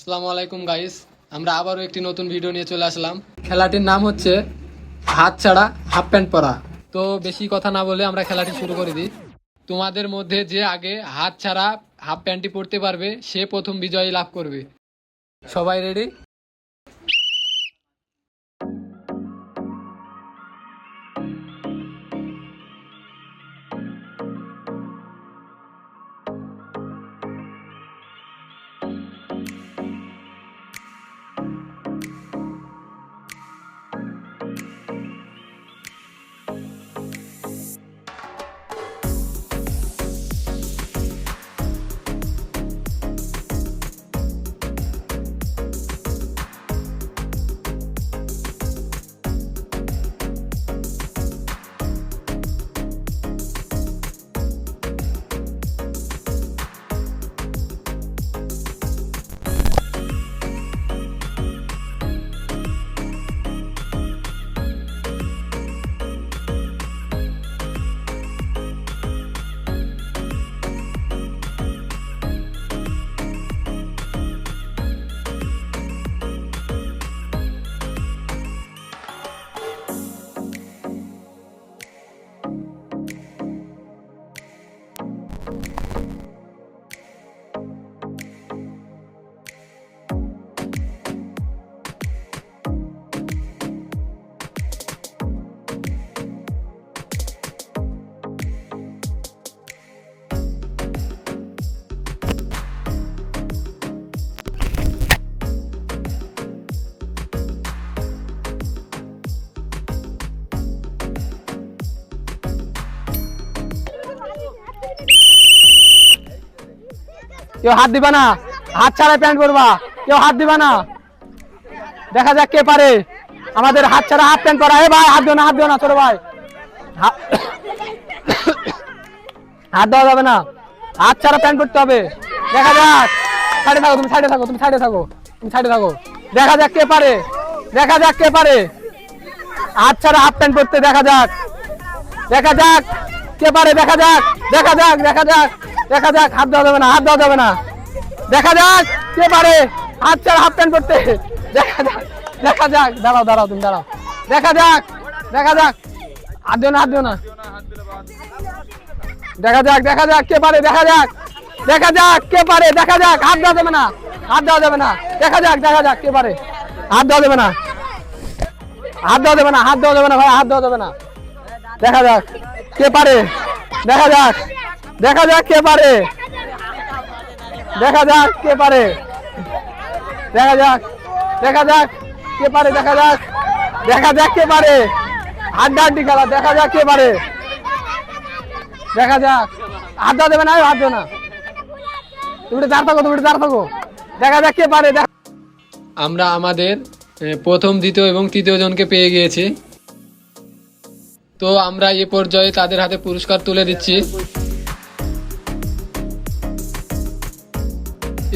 আসসালামু আলাইকুম গাইস, আমরা আবারও একটি নতুন ভিডিও নিয়ে চলে আসলাম। খেলাটির নাম হচ্ছে হাত ছাড়া হাফ প্যান্ট পরা। তো বেশি কথা না বলে আমরা খেলাটি শুরু করে দিই। তোমাদের মধ্যে যে আগে হাত ছাড়া হাফ প্যান্টটি পরতে পারবে সে প্রথম বিজয়ী লাভ করবে। সবাই রেডি? কেউ হাত দিবা না, হাত ছাড়া প্যান্ট পরবা, কেউ হাত দিবা না। দেখা যাক কে পারে আমাদের হাত ছাড়া হাফ প্যান্ট পরা। ভাই হাত দিও না, হাত দিও না ছোট ভাই, হাত দেওয়া যাবে না, হাত ছাড়া প্যান্ট পরতে হবে। দেখা যাক, সাইডে থাকো, তুমি সাইডে থাকো, তুমি সাইডে থাকো, তুমি সাইডে থাকো। দেখা যাক কে পারে, দেখা যাক কে পারে হাত ছাড়া হাফ প্যান্ট পরতে। দেখা যাক, দেখা যাক কে পারে, দেখা যাক, দেখা যাক, দেখা যাক, দেখা যাক। হাত দেওয়া যাবে না, হাত দেওয়া যাবে না। দেখা যাক কে পারে হাত ছাড়া হাফ প্যান্ট পরতে। দেখা যাক, দেখা যাক। দাঁড়াও দাঁড়াও, তুমি দাঁড়াও। দেখা যাক, দেখা যাক। হাত দিও না, হাত দিও না। দেখা যাক, দেখা যাক কে পারে, দেখা যাক, দেখা যাক কে পারে, দেখা যাক। হাত দেওয়া যাবে না, হাত দেওয়া যাবে না। দেখা যাক, দেখা যাক কে পারে। হাত দেওয়া যাবে না, হাত দেওয়া যাবে না, হাত দেওয়া যাবে না ভাই, হাত দেওয়া যাবে না। দেখা যাক কে পারে, দেখা যাক, দেখা যাক কে পারে, দেখা যাক কে পারে, দেখা যাক, দেখা যাক কে পারে, দেখা যাক, দেখা যাক কে পারে। হাড্ডাহাড্ডি খেলা, দেখা যাক কে পারে, দেখা যাক। হাত দেওয়া যাবে না, হাত দেও না, তুমি দাঁড় থাকো, তুমি দাঁড় থাকো। দেখা যাক কে পারে। আমরা আমাদের প্রথম, দ্বিতীয় এবং তৃতীয় জনকে পেয়ে গিয়েছি। তো আমরা এ পর্যায়ে তাদের হাতে পুরস্কার তুলে দিচ্ছি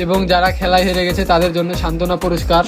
এবং যারা খেলায় হেরে গেছে তাদের জন্য সান্ত্বনা পুরস্কার।